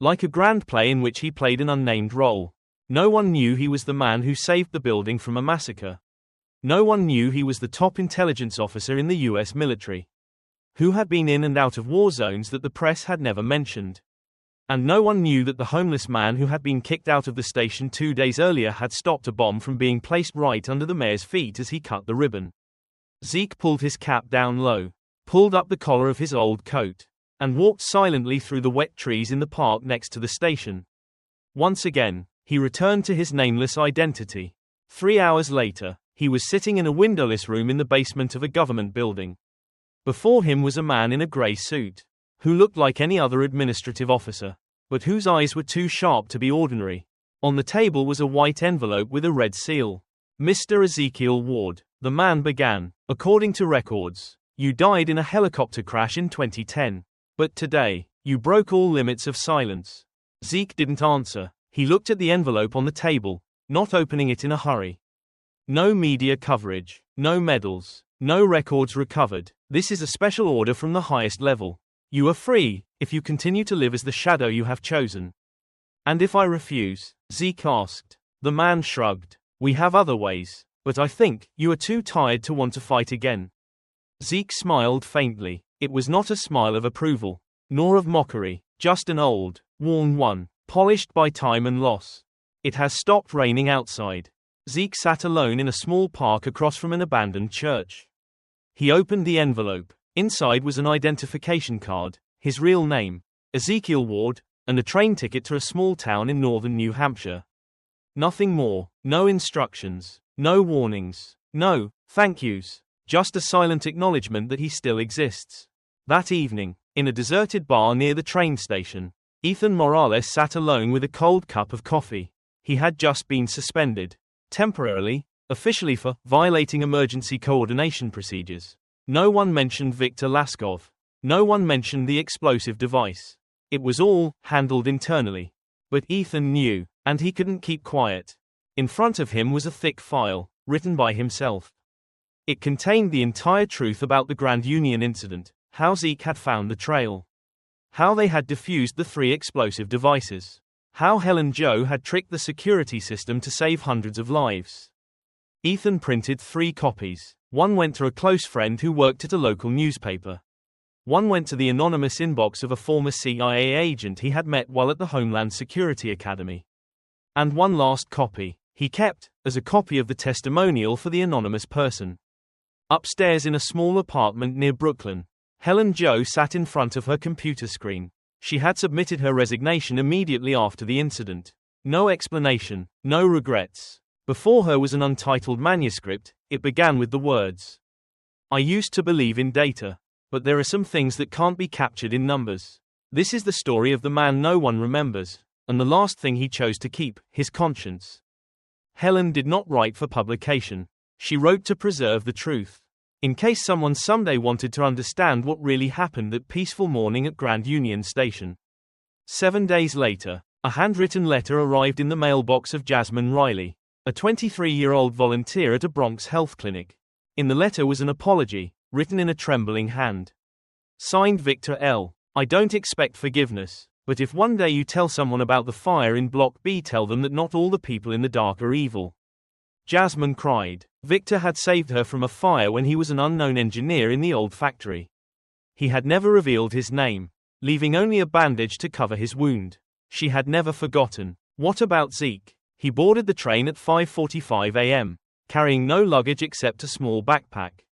Like a grand play in which he played an unnamed role. No one knew he was the man who saved the building from a massacre. No one knew he was the top intelligence officer in the US military, who had been in and out of war zones that the press had never mentioned. And no one knew that the homeless man who had been kicked out of the station 2 days earlier had stopped a bomb from being placed right under the mayor's feet as he cut the ribbon. Zeke pulled his cap down low, pulled up the collar of his old coat, and walked silently through the wet trees in the park next to the station. Once again, he returned to his nameless identity. 3 hours later, he was sitting in a windowless room in the basement of a government building. Before him was a man in a grey suit, who looked like any other administrative officer, but whose eyes were too sharp to be ordinary. On the table was a white envelope with a red seal. Mr. Ezekiel Ward, the man began, according to records, you died in a helicopter crash in 2010. But today, you broke all limits of silence. Zeke didn't answer. He looked at the envelope on the table, not opening it in a hurry. No media coverage, no medals, no records recovered. This is a special order from the highest level. You are free, if you continue to live as the shadow you have chosen. And if I refuse? Zeke asked. The man shrugged. We have other ways, but I think you are too tired to want to fight again. Zeke smiled faintly. It was not a smile of approval, nor of mockery, just an old, worn one, polished by time and loss. It has stopped raining outside. Zeke sat alone in a small park across from an abandoned church. He opened the envelope. Inside was an identification card, his real name, Ezekiel Ward, and a train ticket to a small town in northern New Hampshire. Nothing more, no instructions, no warnings, no thank yous, just a silent acknowledgement that he still exists. That evening, in a deserted bar near the train station, Ethan Morales sat alone with a cold cup of coffee. He had just been suspended, temporarily, officially for violating emergency coordination procedures. No one mentioned Victor Laskov. No one mentioned the explosive device. It was all handled internally. But Ethan knew, and he couldn't keep quiet. In front of him was a thick file, written by himself. It contained the entire truth about the Grand Union incident, how Zeke had found the trail, how they had defused the 3 explosive devices, how Helen Joe had tricked the security system to save hundreds of lives. Ethan printed 3 copies. One went to a close friend who worked at a local newspaper. One went to the anonymous inbox of a former CIA agent he had met while at the Homeland Security Academy. And one last copy he kept, as a copy of the testimonial for the anonymous person. Upstairs in a small apartment near Brooklyn, Helen Joe sat in front of her computer screen. She had submitted her resignation immediately after the incident. No explanation, no regrets. Before her was an untitled manuscript. It began with the words, "I used to believe in data, but there are some things that can't be captured in numbers." This is the story of the man no one remembers, and the last thing he chose to keep, his conscience. Helen did not write for publication. She wrote to preserve the truth, in case someone someday wanted to understand what really happened that peaceful morning at Grand Union Station. 7 days later, a handwritten letter arrived in the mailbox of Jasmine Riley, a 23-year-old volunteer at a Bronx health clinic. In the letter was an apology, written in a trembling hand. Signed Victor L. "I don't expect forgiveness, but if one day you tell someone about the fire in Block B, tell them that not all the people in the dark are evil." Jasmine cried. Victor had saved her from a fire when he was an unknown engineer in the old factory. He had never revealed his name, leaving only a bandage to cover his wound. She had never forgotten. What about Zeke? He boarded the train at 5:45 a.m., carrying no luggage except a small backpack.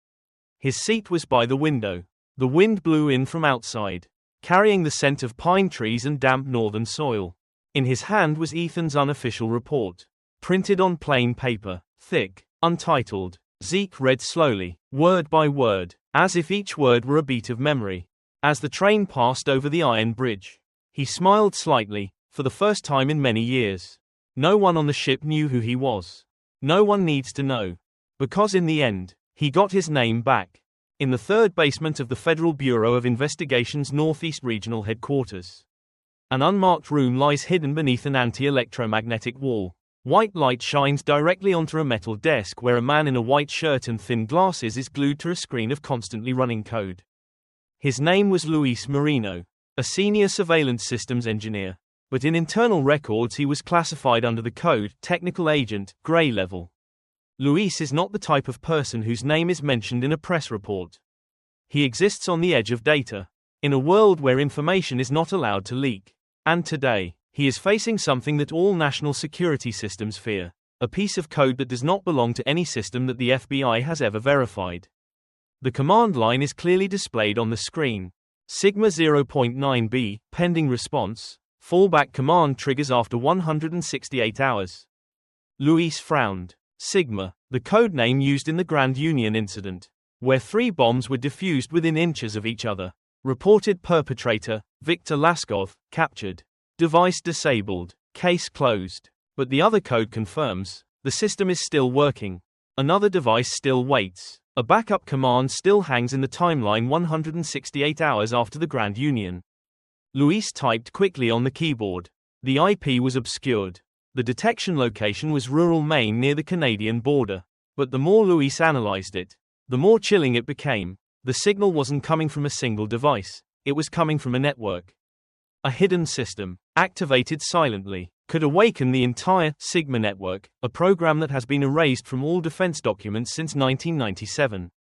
His seat was by the window. The wind blew in from outside, carrying the scent of pine trees and damp northern soil. In his hand was Ethan's unofficial report, printed on plain paper, thick, untitled. Zeke read slowly, word by word, as if each word were a beat of memory. As the train passed over the iron bridge, he smiled slightly, for the first time in many years. No one on the ship knew who he was. No one needs to know. Because in the end, he got his name back. In the 3rd basement of the Federal Bureau of Investigation's Northeast Regional Headquarters. An unmarked room lies hidden beneath an anti-electromagnetic wall. White light shines directly onto a metal desk where a man in a white shirt and thin glasses is glued to a screen of constantly running code. His name was Luis Marino, a senior surveillance systems engineer. But in internal records he was classified under the code Technical Agent, Gray Level. Luis is not the type of person whose name is mentioned in a press report. He exists on the edge of data, in a world where information is not allowed to leak. And today, he is facing something that all national security systems fear, a piece of code that does not belong to any system that the FBI has ever verified. The command line is clearly displayed on the screen. Sigma 0.9b, pending response. Fallback command triggers after 168 hours. Luis frowned. Sigma, the code name used in the Grand Union incident, where 3 bombs were defused within inches of each other. Reported perpetrator, Victor Laskov, captured. Device disabled. Case closed. But the other code confirms, the system is still working. Another device still waits. A backup command still hangs in the timeline 168 hours after the Grand Union. Luis typed quickly on the keyboard. The IP was obscured. The detection location was rural Maine near the Canadian border. But the more Luis analyzed it, the more chilling it became. The signal wasn't coming from a single device. It was coming from a network. A hidden system, activated silently, could awaken the entire Sigma network, a program that has been erased from all defense documents since 1997.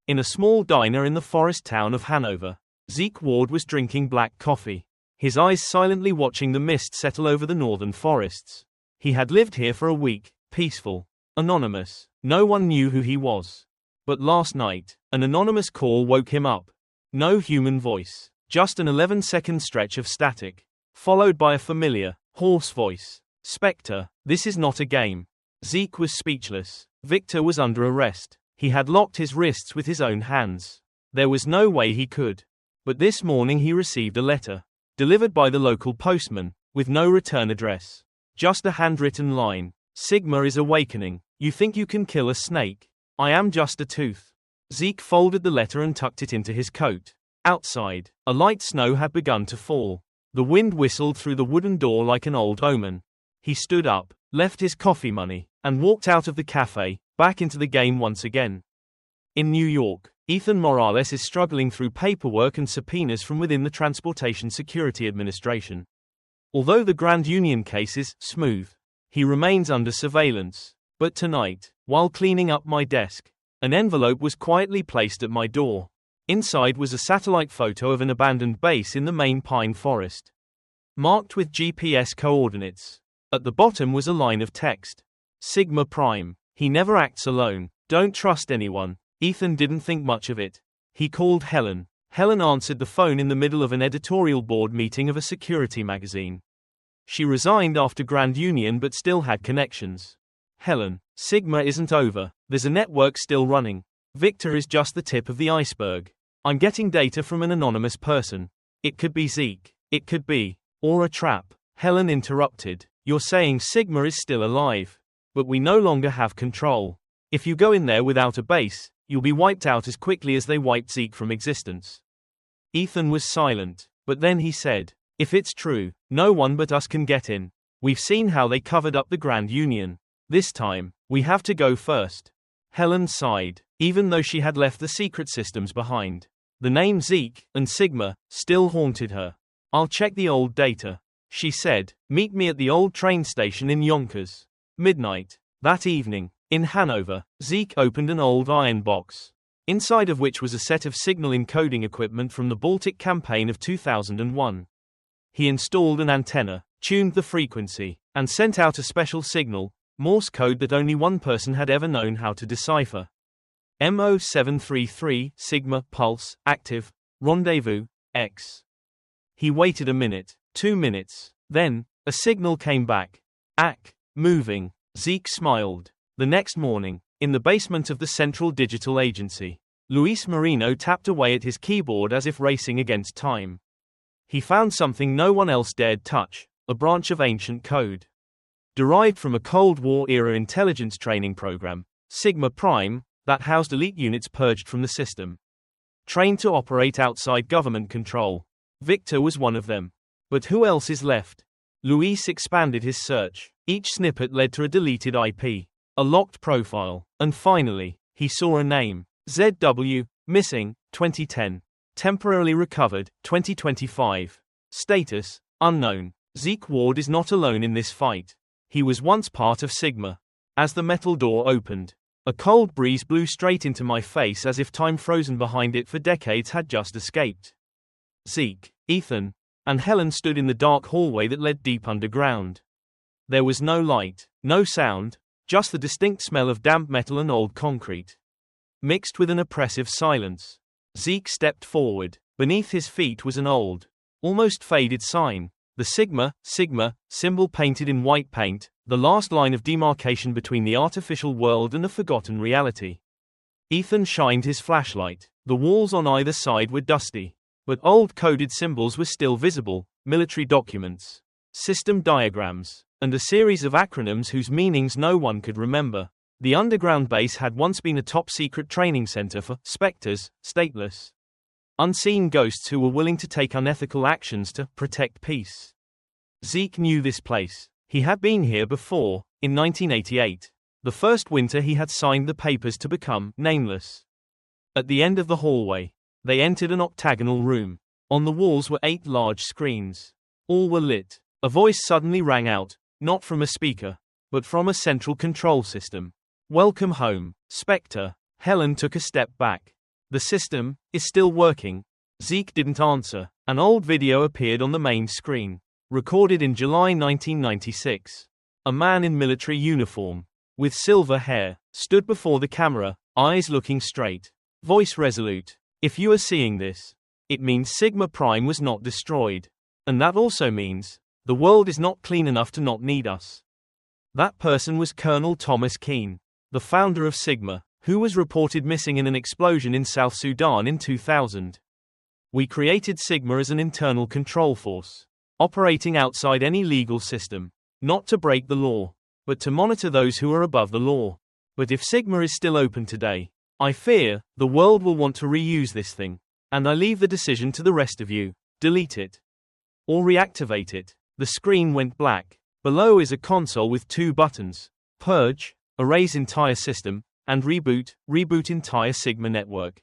In a small diner in the forest town of Hanover, Zeke Ward was drinking black coffee, his eyes silently watching the mist settle over the northern forests. He had lived here for a week, peaceful, anonymous. No one knew who he was. But last night, an anonymous call woke him up. No human voice, just an 11-second stretch of static, followed by a familiar, hoarse voice. "Spectre, this is not a game." Zeke was speechless. Victor was under arrest. He had locked his wrists with his own hands. There was no way he could. But this morning he received a letter, delivered by the local postman, with no return address. Just a handwritten line. "Sigma is awakening. You think you can kill a snake? I am just a tooth." Zeke folded the letter and tucked it into his coat. Outside, a light snow had begun to fall. The wind whistled through the wooden door like an old omen. He stood up, left his coffee money, and walked out of the cafe, back into the game once again. In New York, Ethan Morales is struggling through paperwork and subpoenas from within the Transportation Security Administration. Although the Grand Union case is smooth, he remains under surveillance. But tonight, while cleaning up my desk, an envelope was quietly placed at my door. Inside was a satellite photo of an abandoned base in the Maine pine forest, marked with GPS coordinates. At the bottom was a line of text. Sigma Prime. He never acts alone. Don't trust anyone. Ethan didn't think much of it. He called Helen. Helen answered the phone in the middle of an editorial board meeting of a security magazine. She resigned after Grand Union but still had connections. Helen, Sigma isn't over. There's a network still running. Victor is just the tip of the iceberg. I'm getting data from an anonymous person. It could be Zeke. It could be. Or a trap. Helen interrupted. You're saying Sigma is still alive. But we no longer have control. If you go in there without a base, you'll be wiped out as quickly as they wiped Zeke from existence. Ethan was silent, but then he said, if it's true, no one but us can get in. We've seen how they covered up the Grand Union. This time, we have to go first. Helen sighed, even though she had left the secret systems behind. The name Zeke and Sigma still haunted her. I'll check the old data, she said. Meet me at the old train station in Yonkers. Midnight. That evening, in Hanover, Zeke opened an old iron box, inside of which was a set of signal encoding equipment from the Baltic campaign of 2001. He installed an antenna, tuned the frequency, and sent out a special signal, Morse code that only one person had ever known how to decipher. MO733, Sigma, pulse, active, rendezvous, X. He waited a minute, 2 minutes, then, a signal came back. AC, moving. Zeke smiled. The next morning, in the basement of the Central Digital Agency, Luis Marino tapped away at his keyboard as if racing against time. He found something no one else dared touch, a branch of ancient code. Derived from a Cold War-era intelligence training program, Sigma Prime, that housed elite units purged from the system. Trained to operate outside government control. Victor was one of them. But who else is left? Luis expanded his search. Each snippet led to a deleted IP, a locked profile, and finally, he saw a name. ZW, missing, 2010. Temporarily recovered, 2025. Status, unknown. Zeke Ward is not alone in this fight. He was once part of Sigma. As the metal door opened, a cold breeze blew straight into my face as if time frozen behind it for decades had just escaped. Zeke, Ethan, and Helen stood in the dark hallway that led deep underground. There was no light, no sound, just the distinct smell of damp metal and old concrete, mixed with an oppressive silence. Zeke stepped forward. Beneath his feet was an old, almost faded sign. The Sigma symbol painted in white paint, the last line of demarcation between the artificial world and the forgotten reality. Ethan shined his flashlight. The walls on either side were dusty, but old coded symbols were still visible, military documents, system diagrams, and a series of acronyms whose meanings no one could remember. The underground base had once been a top-secret training center for specters, stateless, unseen ghosts who were willing to take unethical actions to protect peace. Zeke knew this place. He had been here before, in 1988. The first winter he had signed the papers to become nameless. At the end of the hallway, they entered an octagonal room. On the walls were 8 large screens. All were lit. A voice suddenly rang out, not from a speaker, but from a central control system. Welcome home, Spectre. Helen took a step back. The system is still working. Zeke didn't answer. An old video appeared on the main screen. Recorded in July 1996. A man in military uniform, with silver hair, stood before the camera, eyes looking straight. Voice resolute. If you are seeing this, it means Sigma Prime was not destroyed. And that also means, the world is not clean enough to not need us. That person was Colonel Thomas Keane, the founder of Sigma, who was reported missing in an explosion in South Sudan in 2000. We created Sigma as an internal control force, operating outside any legal system, not to break the law, but to monitor those who are above the law. But if Sigma is still open today, I fear, the world will want to reuse this thing, and I leave the decision to the rest of you. Delete it. Or reactivate it. The screen went black. Below is a console with 2 buttons. Purge, erase entire system, and reboot entire Sigma network.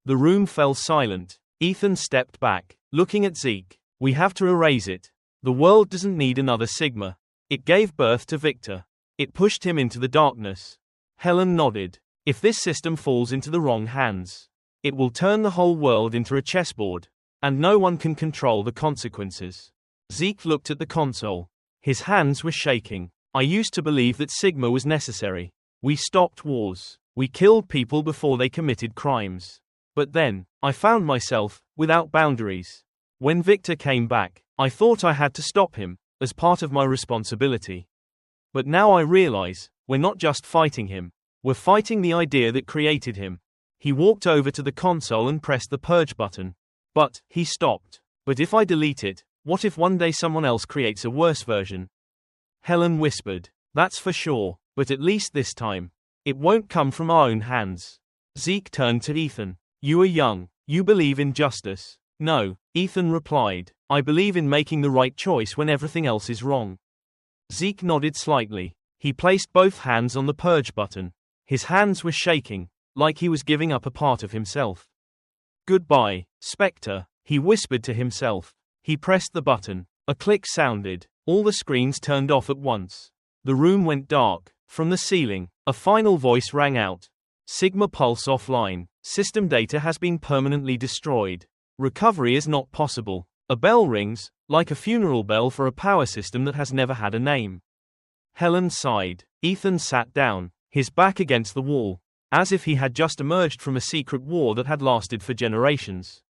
The room fell silent. Ethan stepped back, looking at Zeke. We have to erase it. The world doesn't need another Sigma. It gave birth to Victor. It pushed him into the darkness. Helen nodded. If this system falls into the wrong hands, it will turn the whole world into a chessboard, and no one can control the consequences. Zeke looked at the console. His hands were shaking. I used to believe that Sigma was necessary. We stopped wars. We killed people before they committed crimes. But then, I found myself, without boundaries. When Victor came back, I thought I had to stop him, as part of my responsibility. But now I realize, we're not just fighting him. We're fighting the idea that created him. He walked over to the console and pressed the purge button. But, he stopped. But if I delete it, what if one day someone else creates a worse version? Helen whispered. That's for sure, but at least this time, it won't come from our own hands. Zeke turned to Ethan. You are young. You believe in justice. No, Ethan replied. I believe in making the right choice when everything else is wrong. Zeke nodded slightly. He placed both hands on the purge button. His hands were shaking, like he was giving up a part of himself. Goodbye, Spectre, he whispered to himself. He pressed the button. A click sounded. All the screens turned off at once. The room went dark. From the ceiling, a final voice rang out. Sigma Pulse offline. System data has been permanently destroyed. Recovery is not possible. A bell rings, like a funeral bell for a power system that has never had a name. Helen sighed. Ethan sat down, his back against the wall, as if he had just emerged from a secret war that had lasted for generations.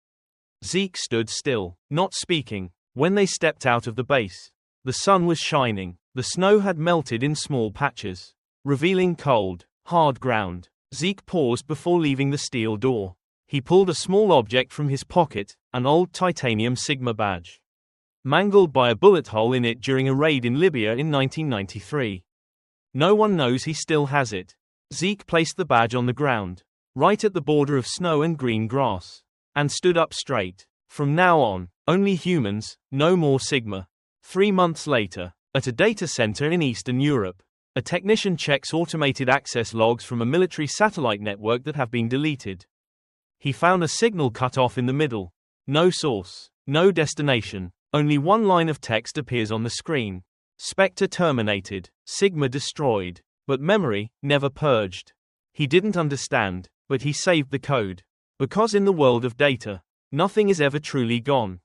Zeke stood still, not speaking. When they stepped out of the base, the sun was shining. The snow had melted in small patches, revealing cold, hard ground. Zeke paused before leaving the steel door. He pulled a small object from his pocket, an old titanium Sigma badge, mangled by a bullet hole in it during a raid in Libya in 1993. No one knows he still has it. Zeke placed the badge on the ground, right at the border of snow and green grass, and stood up straight. From now on, only humans, no more Sigma. 3 months later, at a data center in Eastern Europe, a technician checks automated access logs from a military satellite network that have been deleted. He found a signal cut off in the middle. No source, no destination, only one line of text appears on the screen. Spectre terminated, Sigma destroyed, but memory, never purged. He didn't understand, but he saved the code. Because in the world of data, nothing is ever truly gone.